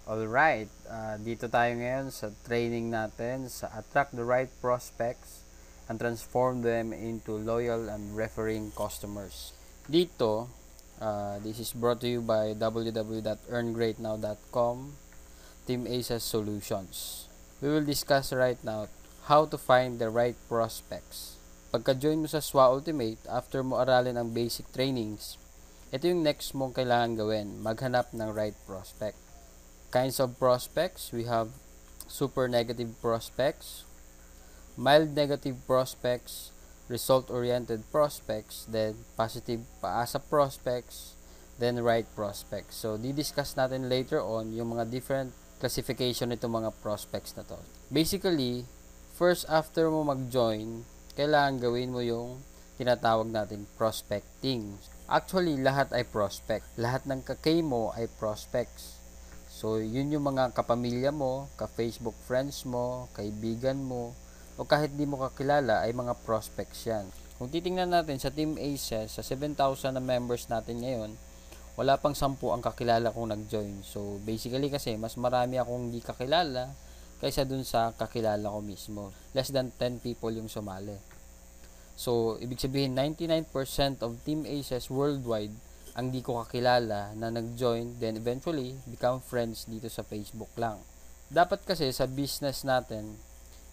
Alright, dito tayo ngayon sa training natin sa Attract the Right Prospects and Transform them into Loyal and Referring Customers. Dito, this is brought to you by www.earngreatnow.com, Team Aces Solutions. We will discuss right now how to find the right prospects. Pagka-join mo sa SWA Ultimate, after mo aralin ang basic trainings, ito yung next mong kailangan gawin, maghanap ng right prospect. Kinds of prospects, we have super negative prospects, mild negative prospects, result-oriented prospects, then positive paasa prospects, then right prospects. So, di-discuss natin later on yung mga different classification nitong mga prospects na to. Basically, first after mo mag-join, kailangan gawin mo yung tinatawag natin prospecting. Actually, lahat ay prospect. Lahat ng ka-K mo ay prospects. So, yun yung mga kapamilya mo, ka-Facebook friends mo, kaibigan mo, o kahit di mo kakilala ay mga prospects yan. Kung titingnan natin sa Team Aces, sa 7,000 na members natin ngayon, wala pang 10 ang kakilala kong nag-join. So, basically kasi, mas marami akong di kakilala kaysa dun sa kakilala ko mismo. Less than 10 people yung sumali. So, ibig sabihin, 99% of Team Aces worldwide ang di ko kakilala na nag-join, then eventually become friends dito sa Facebook lang. Dapat kasi sa business natin,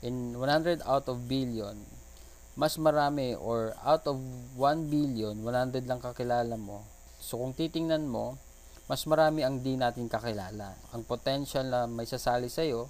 in 100 out of billion, mas marami or out of 1 billion, 100 lang kakilala mo. So kung titingnan mo, mas marami ang di natin kakilala. Ang potential na may sasali sa'yo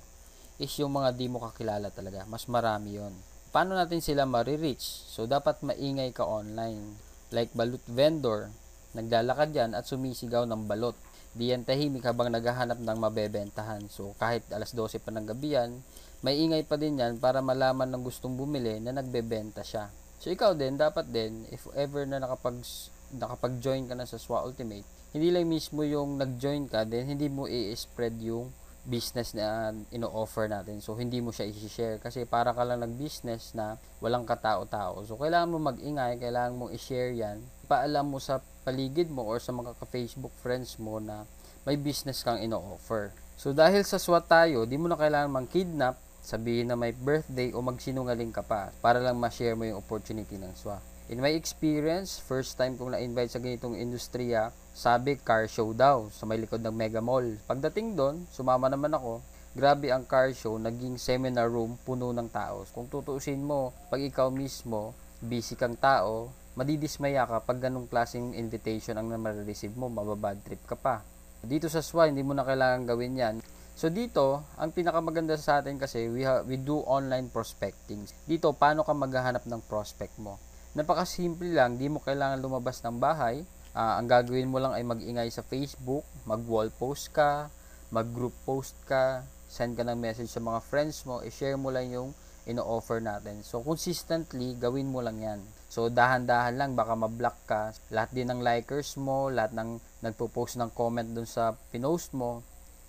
is yung mga di mo kakilala talaga. Mas marami yon. Paano natin sila ma-reach? So dapat maingay ka online. Like balut vendor, naglalakad yan at sumisigaw ng balot. Di yan tahimik habang naghahanap ng mabebentahan. So, kahit alas 12 pa ng gabi yan, may ingay pa din yan para malaman ng gustong bumili na nagbebenta siya. So, ikaw din, dapat din, if ever na nakapag-join ka na sa SWA Ultimate, hindi lang mismo yung nag-join ka, then hindi mo i-spread yung business na ino-offer natin. So, hindi mo siya i-share kasi para ka lang nag-business na walang katao-tao. So, kailangan mo mag-ingay, kailangan mo i-share yan. Paalam mo sa paligid mo or sa mga ka-Facebook friends mo na may business kang ino-offer. So, dahil sa SWAT tayo, di mo na kailangan mang-kidnap, sabihin na may birthday o magsinungaling ka pa para lang ma-share mo yung opportunity ng SWA. In my experience, first time kong na-invite sa ganitong industriya, sabi car show daw sa may likod ng Mega Mall. Pagdating doon, sumama naman ako. Grabe ang car show, naging seminar room puno ng tao. Kung tutuusin mo, pag ikaw mismo, busy kang tao, madidismaya ka pag ganung klaseng invitation ang na-receive mo, mababad trip ka pa. Dito sa SWA, hindi mo na kailangan gawin yan. So dito, ang pinakamaganda sa atin kasi, we do online prospecting. Dito, paano ka maghahanap ng prospect mo? Napakasimple lang, di mo kailangan lumabas ng bahay. Ang gagawin mo lang ay mag-ingay sa Facebook, mag-wall post ka, mag-group post ka, send ka ng message sa mga friends mo, i-share mo lang yung ino-offer natin. So, consistently, gawin mo lang yan. So, dahan-dahan lang, baka ma-block ka. Lahat din ng likers mo, lahat ng nagpo-post ng comment dun sa pinost mo,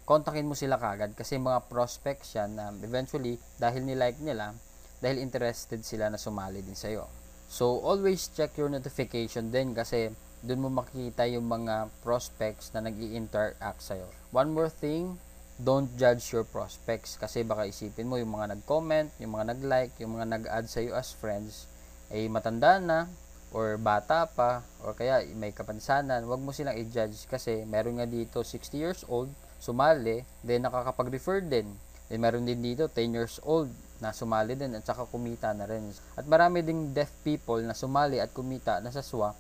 kontakin mo sila kagad kasi mga prospects yan na eventually, dahil ni-like nila, dahil interested sila na sumali din sa'yo. So, always check your notification din kasi doon mo makikita yung mga prospects na nag-i-interact sa'yo. One more thing, don't judge your prospects kasi baka isipin mo yung mga nag-comment, yung mga nag-like, yung mga nag-add sa'yo as friends ay matanda na or bata pa or kaya may kapansanan. Huwag mo silang i-judge kasi meron nga dito 60 years old, sumali, then nakakapag-refer din. Then meron din dito 10 years old na sumali din at saka kumita na rin. At marami ding deaf people na sumali at kumita na sa SWA.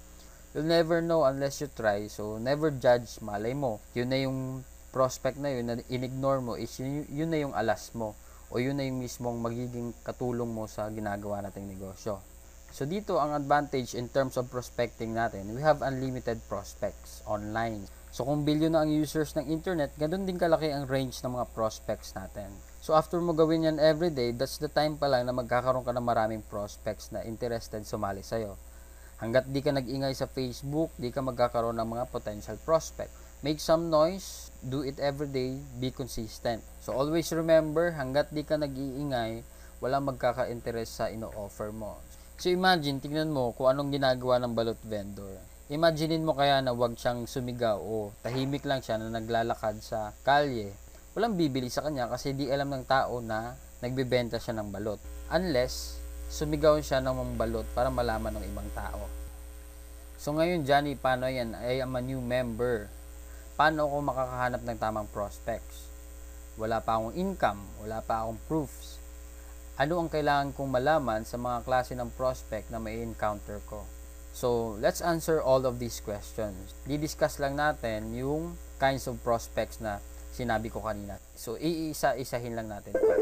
You'll never know unless you try. So, never judge. Malay mo. Yun na yung prospect na yun na in-ignore mo is yun na yung alas mo. O yun na yung mismong magiging katulong mo sa ginagawa nating negosyo. So, dito ang advantage in terms of prospecting natin. We have unlimited prospects online. So, kung billion na ang users ng internet, ganun din kalaki ang range ng mga prospects natin. So, after mo gawin yan everyday, that's the time pa lang na magkakaroon ka ng maraming prospects na interested sumali sa'yo. Hanggat di ka nag-ingay sa Facebook, di ka magkakaroon ng mga potential prospect. Make some noise, do it everyday, be consistent. So, always remember, hanggat di ka nag-iingay, walang magkaka-interest sa ino-offer mo. So, imagine, tignan mo kung anong ginagawa ng balot vendor. Imaginein mo kaya na wag siyang sumigaw o tahimik lang siya na naglalakad sa kalye walang bibili sa kanya kasi di alam ng tao na nagbebenta siya ng balot. Unless, sumigaw siya ng balot para malaman ng ibang tao. So ngayon, Johnny, paano yan? I am a new member. Paano ako makakahanap ng tamang prospects? Wala pa akong income, wala pa akong proofs. Ano ang kailangan kong malaman sa mga klase ng prospect na may encounter ko? So, let's answer all of these questions. Di-discuss lang natin yung kinds of prospects na sinabi ko kanina. So, iisa-isahin lang natin ito.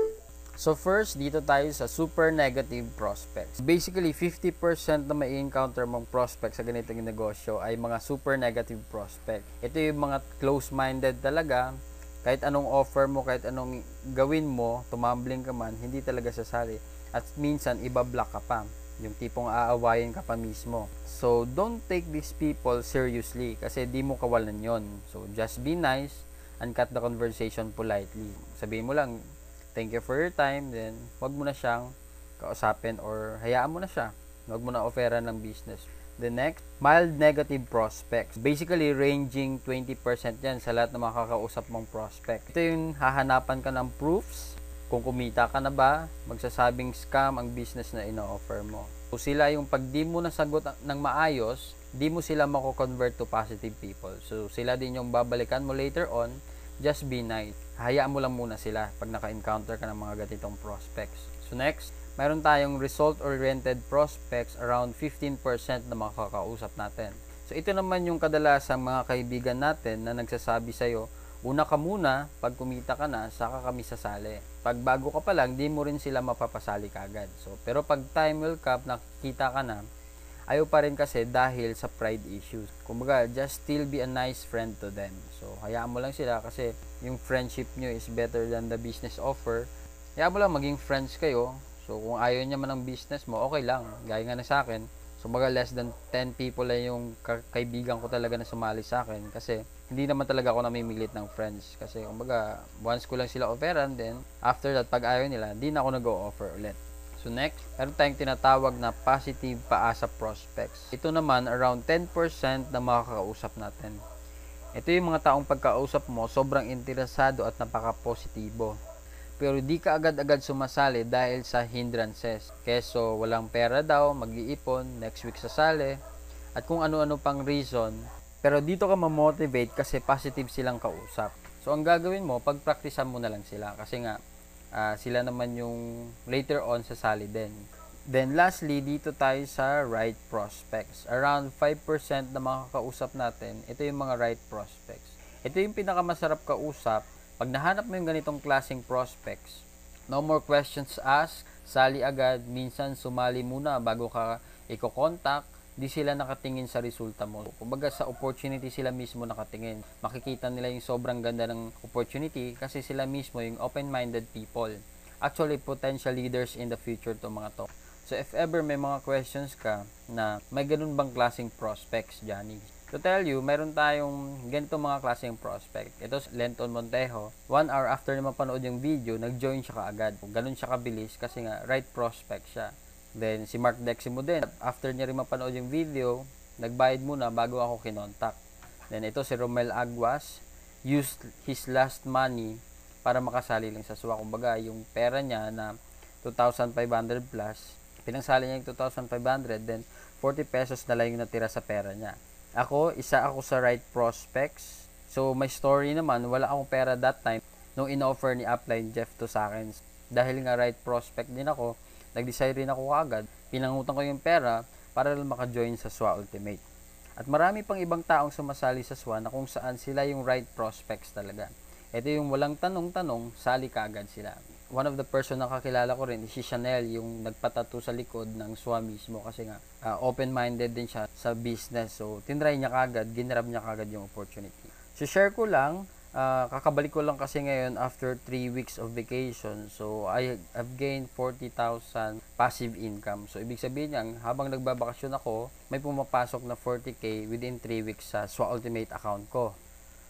So, first, dito tayo sa super negative prospects. Basically, 50% na may encounter mong prospects sa ganitong negosyo ay mga super negative prospect. Ito yung mga close-minded talaga. Kahit anong offer mo, kahit anong gawin mo, tumambling ka man, hindi talaga sasali. At minsan, ibablock ka pa. Yung tipong aawayin ka pa mismo. So, don't take these people seriously kasi di mo kawalan yon. So, just be nice and cut the conversation politely. Sabihin mo lang, thank you for your time, then wag mo na siyang kausapin or hayaan mo na siya. Wag mo na offeran ng business. The next, mild negative prospects. Basically, ranging 20% yan sa lahat ng makakausap mong prospect. Ito yung hahanapan ka ng proofs. Kung kumita ka na ba, magsasabing scam ang business na ino-offer mo. So, sila yung pag di mo nasagot ng maayos, di mo sila mako-convert to positive people. So, sila din yung babalikan mo later on. Just be nice. Hayaan mo lang muna sila pag naka-encounter ka ng mga ganitong prospects. So, next, mayroon tayong result-oriented prospects around 15% na makakausap natin. So, ito naman yung kadalasang mga kaibigan natin na nagsasabi sa'yo, una ka muna, pag kumita ka na, saka kami sasali. Pag bago ka pa lang, di mo rin sila mapapasali kagad. So, pero pag time will come, nakita ka na, ayaw pa rin kasi dahil sa pride issues. Kumbaga, just still be a nice friend to them. So, hayaan mo lang sila kasi yung friendship nyo is better than the business offer. Hayaan mo lang maging friends kayo. So, kung ayaw niya man ng business mo, okay lang. Gaya nga na sa akin. So, baga less than 10 people lang yung kaibigan ko talaga na sumali sa akin. Kasi, hindi naman talaga ako namimilit ng friends. Kasi, kumbaga, once ko lang sila offeran, then, after that, pag ayaw nila, hindi na ako nag-o-offer ulit. So, next, meron tayong tinatawag na positive paasa prospects. Ito naman, around 10% na makakausap natin. Ito yung mga taong pagkausap mo, sobrang interesado at napaka-positibo. Pero di ka agad-agad sumasali dahil sa hindrances. Keso walang pera daw, mag-iipon, next week sasali, at kung ano-ano pang reason. Pero dito ka ma-motivate kasi positive silang kausap. So ang gagawin mo, pag-practicean mo na lang sila. Kasi nga, sila naman yung later on sasali din. Then lastly, dito tayo sa right prospects. Around 5% na makakausap natin, ito yung mga right prospects. Ito yung pinakamasarap kausap. Pag nahanap mo yung ganitong klaseng prospects, no more questions asked, sali agad, minsan sumali muna bago ka i-contact, di sila nakatingin sa resulta mo. Kumbaga sa opportunity sila mismo nakatingin. Makikita nila yung sobrang ganda ng opportunity kasi sila mismo yung open-minded people. Actually, potential leaders in the future to mga to. So if ever may mga questions ka na may ganun bang klaseng prospects, Johnny? To tell you, meron tayong ganito mga klaseng prospect. Ito si Lenton Montejo. 1 hour after na mapanood yung video, nag-join siya kaagad. Ganun siya kabilis kasi nga right prospect siya. Then si Mark Deximo din. After niya rin mapanood yung video, nagbayad muna bago ako kinontak. Then ito si Romel Aguas, used his last money para makasali lang sa SWA. Kumbaga, yung pera niya na 2,500 plus, pinangsali niya yung 2,500, then 40 pesos na lang yung natira sa pera niya. Isa ako sa right prospects. So, my story naman, wala akong pera that time nung in-offer ni Upline Jeff to sa akin. Dahil nga right prospect din ako, nag-decide rin ako agad, pinangutan ko yung pera para lang maka-join sa SWA Ultimate. At marami pang ibang taong sumasali sa SWA na kung saan sila yung right prospects talaga. Ito yung walang tanong-tanong, sali ka agad sila. One of the person na kakilala ko rin is si Chanel, yung nagpatato sa likod ng SWA mismo kasi nga open-minded din siya sa business. So, tinry niya kagad, ginrab niya kagad yung opportunity. So, share ko lang, kakabalik ko lang kasi ngayon after 3 weeks of vacation. So, I've gained 40,000 passive income. So, ibig sabihin niyan, habang nagbabakasyon ako, may pumapasok na 40k within 3 weeks sa SWA Ultimate account ko.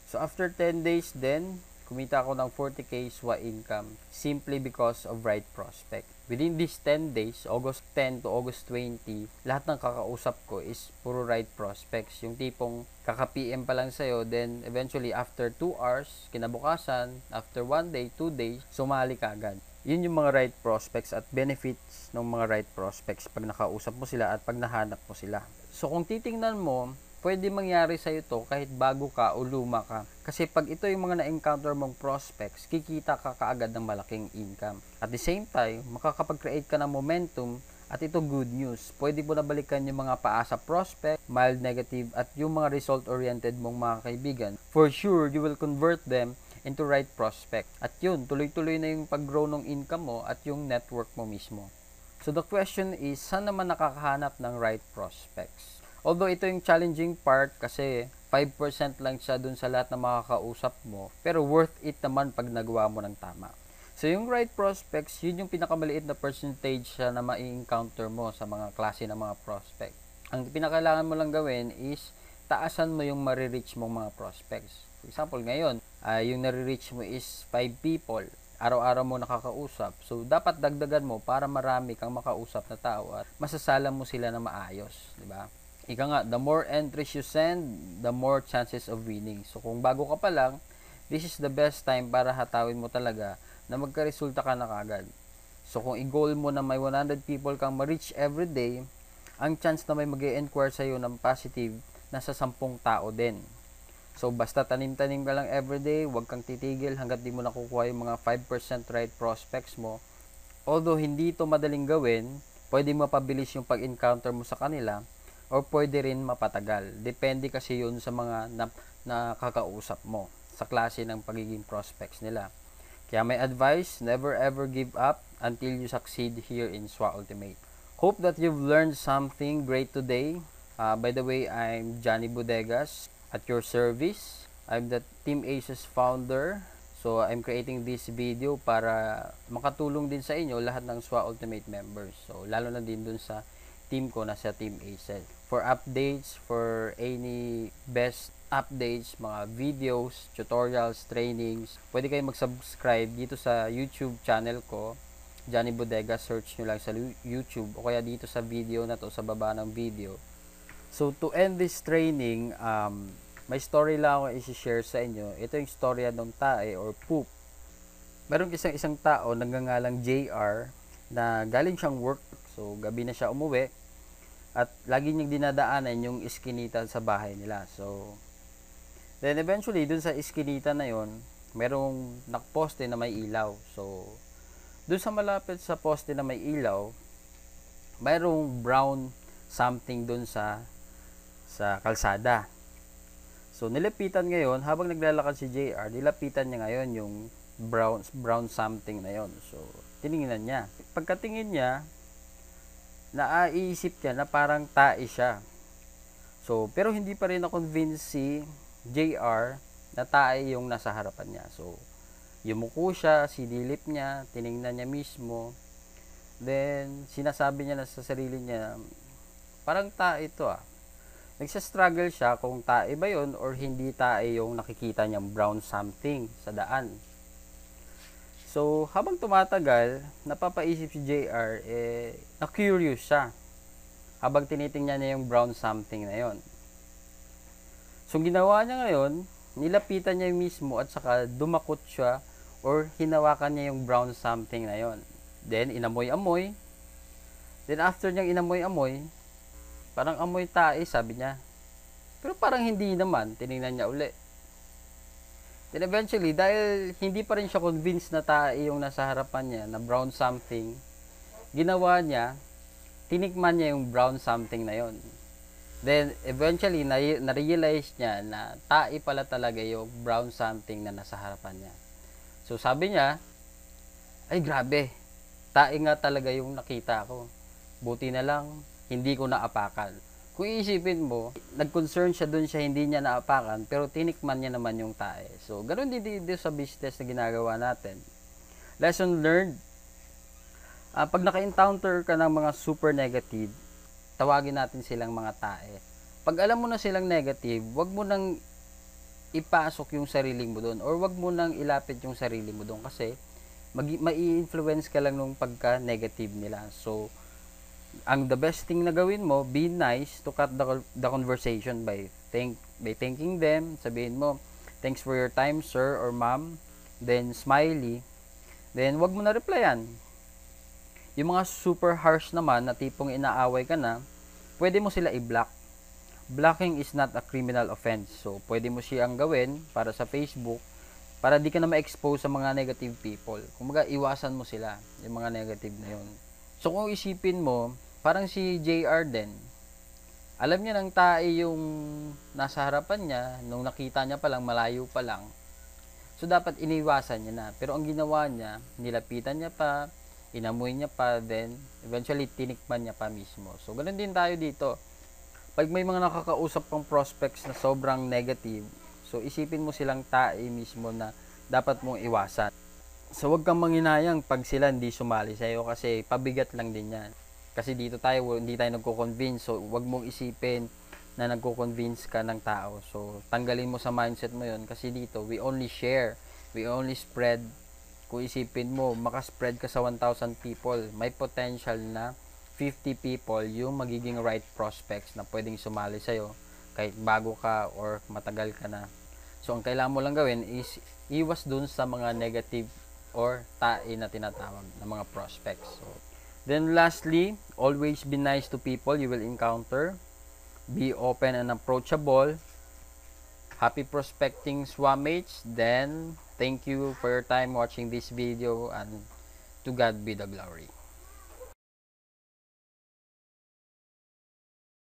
So, after 10 days then, kumita ako ng 40k SWA income simply because of right prospect. Within these 10 days, August 10 to August 20, lahat ng kakausap ko is puro right prospects. Yung tipong kaka-PM pa lang sa'yo, then eventually after 2 hours, kinabukasan, after 1 day, 2 days, sumali ka agad. Yun yung mga right prospects at benefits ng mga right prospects pag nakausap mo sila at pag nahanap mo sila. So kung titingnan mo, pwede mangyari sa'yo to kahit bago ka o luma ka. Kasi pag ito yung mga na-encounter mong prospects, kikita ka kaagad ng malaking income. At the same time, makakapag-create ka ng momentum at ito good news. Pwede mo na balikan yung mga paasa prospect, mild negative at yung mga result-oriented mong mga kaibigan. For sure, you will convert them into right prospect. At yun, tuloy-tuloy na yung pag-grow ng income mo at yung network mo mismo. So the question is, saan naman nakakahanap ng right prospects? Although ito yung challenging part kasi 5% lang siya dun sa lahat na makakausap mo, pero worth it naman pag nagawa mo ng tama. So yung right prospects, yun yung pinakamaliit na percentage siya na ma-encounter mo sa mga klase ng mga prospect. Ang pinakailangan mo lang gawin is taasan mo yung marireach mong mga prospects. For example, ngayon, yung nare-reach mo is 5 people. Araw-araw mo nakakausap. So, dapat dagdagan mo para marami kang makausap na tao at masasala mo sila na maayos. Diba? Ika nga, the more entries you send, the more chances of winning. So, kung bago ka pa lang, this is the best time para hatawin mo talaga na magka-resulta ka na kagad. So, kung i-goal mo na may 100 people kang ma-reach every day, ang chance na may mag-e-enquire sa'yo ng positive, nasa 10 tao din. So, basta tanim-tanim ka lang everyday, huwag kang titigil hanggat di mo nakukuha yung mga 5% right prospects mo. Although, hindi ito madaling gawin, pwede mapabilis yung pag-encounter mo sa kanila, or pwede rin mapatagal. Depende kasi yun sa mga nakakausap mo, sa klase ng pagiging prospects nila. Kaya may advice, never ever give up until you succeed here in SWA Ultimate. Hope that you've learned something great today. By the way, I'm Johnny Bodegas at your service. I'm the Team Aces founder. So, I'm creating this video para makatulong din sa inyo lahat ng SWA Ultimate members. So, lalo na din dun sa team ko na sa Team Aces. For updates, for any best updates, mga videos, tutorials, trainings, pwede kayo mag-subscribe dito sa YouTube channel ko, Johnny Bodegas. Search nyo lang sa YouTube o kaya dito sa video na to, sa baba ng video. So, to end this training, may story lang ako i-share sa inyo. Ito yung storya ng tae or poop. Meron isang tao, nagngangalang JR, na galing siyang work. So, gabi na siya umuwi. At lagi niyang dinadaanan yung iskinita sa bahay nila. So, then eventually, dun sa iskinita na yon, merong nakposte na may ilaw. So, dun sa malapit sa poste na may ilaw, mayroong brown something dun sa kalsada. So, nilapitan ngayon, habang naglalakad si JR, nilapitan niya ngayon yung brown something na yon. So, tiningnan niya. Pagkatingin niya, naiisip niya na parang tae siya. So, pero hindi pa rin na-convince si JR na tae yung nasa harapan niya. So, yumuko siya, sinilip niya, tiningnan niya mismo. Then, sinasabi niya na sa sarili niya, parang tae ito ah. Nagsa-struggle siya kung tae ba yun or hindi tae yung nakikita niyang brown something sa daan. So, habang tumatagal, napapaisip si JR, na-curious siya. Habang tinitingnan niya yung brown something na yon. So, ginawa niya ngayon, nilapitan niya mismo at saka dumakot siya or hinawakan niya yung brown something na yon. Then, inamoy-amoy. Then, after niyang inamoy-amoy, parang amoy tae, sabi niya. Pero parang hindi naman, tinignan niya uli. Then eventually, dahil hindi pa rin siya convinced na tae yung nasa harapan niya, na brown something, ginawa niya, tinikman niya yung brown something na yon. Then eventually, na-realize niya na tae pala talaga yung brown something na nasa harapan niya. So sabi niya, ay grabe, tae nga talaga yung nakita ko. Buti na lang, hindi ko naapakan. Kung iisipin mo, nag-concern siya dun siya, hindi niya naapakan, pero tinikman niya naman yung tae. So, ganun din dito sa business na ginagawa natin. Lesson learned. Pag naka-encounter ka ng mga super negative, tawagin natin silang mga tae. Pag alam mo na silang negative, wag mo nang ipasok yung sarili mo doon or wag mo nang ilapit yung sarili mo doon kasi mai-influence ka lang nung pagka-negative nila. So, ang the best thing na gawin mo, be nice to cut the conversation by thanking them. Sabihin mo, thanks for your time, sir or ma'am. Then, smiley. Then, wag mo na replyan. Yung mga super harsh naman na tipong inaaway ka na, pwede mo sila i-block. Blocking is not a criminal offense. So, pwede mo siyang gawin para sa Facebook para di ka na ma-expose sa mga negative people. Kumbaga, iwasan mo sila, yung mga negative na yun. So, kung isipin mo, parang si JR din, alam niya ng tae yung nasa harapan niya, nung nakita niya pa lang, malayo pa lang. So, dapat iniwasan niya na. Pero ang ginawa niya, nilapitan niya pa, inamoy niya pa, then eventually tinikman niya pa mismo. So, ganun din tayo dito. Pag may mga nakakausap pang prospects na sobrang negative, so isipin mo silang tae mismo na dapat mong iwasan. So, wag kang manghinayang pag sila hindi sumali sa'yo kasi pabigat lang din yan. Kasi dito tayo, hindi tayo nagko-convince. So, wag mong isipin na nagko-convince ka ng tao. So, tanggalin mo sa mindset mo yun. Kasi dito, we only share. We only spread. Kung isipin mo, makaspread ka sa 1,000 people, may potential na 50 people yung magiging right prospects na pwedeng sumali sa'yo kahit bago ka or matagal ka na. So, ang kailangan mo lang gawin is iwas dun sa mga negative or tae na tinatawag na mga prospects. So, then lastly, always be nice to people you will encounter. Be open and approachable. Happy prospecting, SWAMates. Then, thank you for your time watching this video and to God be the glory.